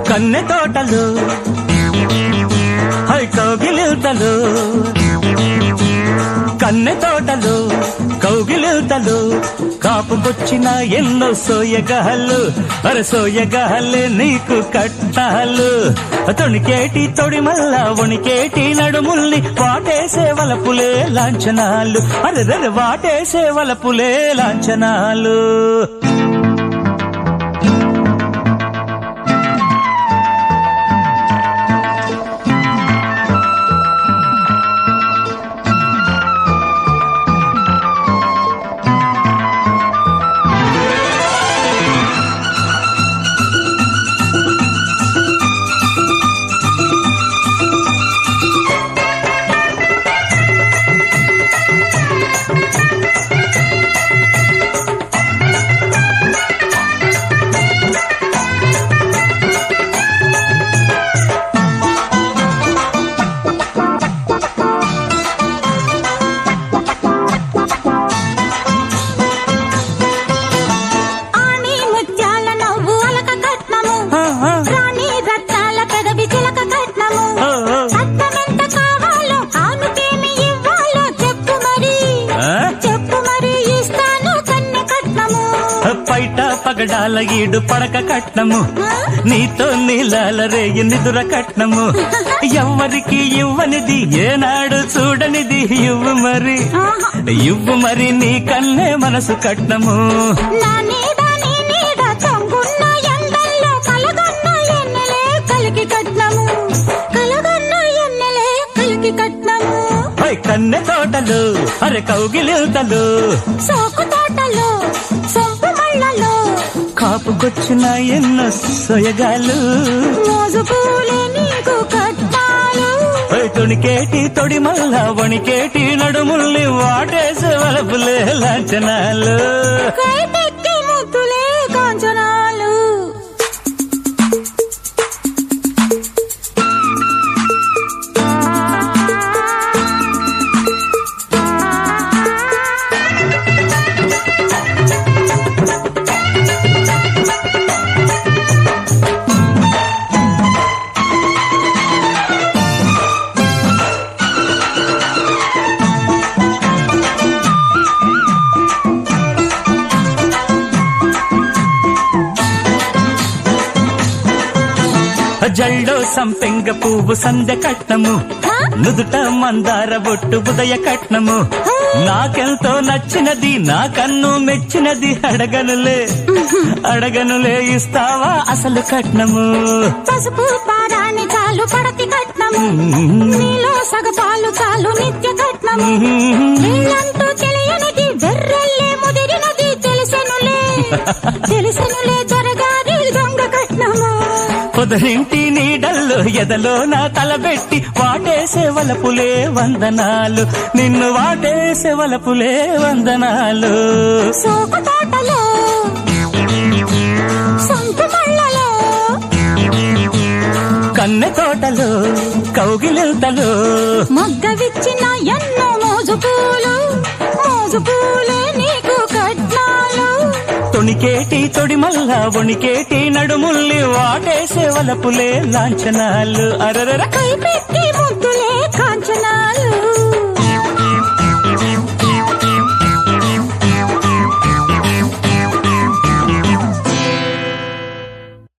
కన్నె తోటలు హై కౌగిలింతలు, కన్నె తోటలు కౌగిలింతలు, కాపుకొచ్చిన ఎన్నో సోయగాళ్ళు, అరే సోయగాళ్ళే నీకు కట్టాలు. తొణికేటి తొడి మల్ల వణికేటి నడుముల్ని వాటేసే వలపులే లాంఛనాలు, అరే రరే వాటేసే వలపులే లాంఛనాలు. పగడాల ఈడు పడక కట్నము, నీతో నీలాల రేయి నిదుర కట్నము, ఎవ్వరికి ఇవ్వనిది ఏనాడు చూడనిది ఇవ్వు మరి, ఇవ్వు మరి నీ కన్నే మనసు కట్నము. కన్నె తోటలు అరే కౌగిలింతలు, సోకు తోటలు సొంపు మళ్ళలో, కాపుకొచ్చిన ఎన్నో సొయగాలు, మోజు పూలే నీకు కట్టాలు. తొణికేటి తొడి మల్ల వణికేటి నడుముల్ని వాటేసే వలపులే లాంఛనాలు, కైపెక్కి ముద్దులే కాంచనాలు. జల్లో సంపెంగ పువ్వు సందె కట్నము, నుదుట మందార బొట్టు ఉదయ కట్నము, నాకెంతో నచ్చినది నా కన్ను మెచ్చినది అడగనులే, అడగనులే ఇస్తావా అసలు కట్నము. పసుపు పారాని చాలు పడతి కట్నము, నీలో సగపాలు చాలు నిత్య కట్నము, నీళ్ళంటూ తెలియనిది వెర్రల్లే ముదిరినది తెలిసెనులే, తెలిసెనులే దొరగారి దొంగ కట్నము. పొదరింటి నీడల్లో ఎదలో నా తలబెట్టి వాటేసే వలపులే వందనాలు, నిన్ను వాటేసే వలపులే వందనాలు. సోకు తోటలో సొంపు మళ్ళలో, కన్నె తోటలు కౌగిలింతలు, మొగ్గ విచ్చిన ఎన్నో మోజు పూలు, మోజు పూలే నీకు కట్నాలు. తొణికేటి తొడి మల్ల వణికేటి నడుముల్ని వాటేసే వలపులే లాంఛనాలు, అరరర కైపెక్కి ముద్దులే కాంచనాలు.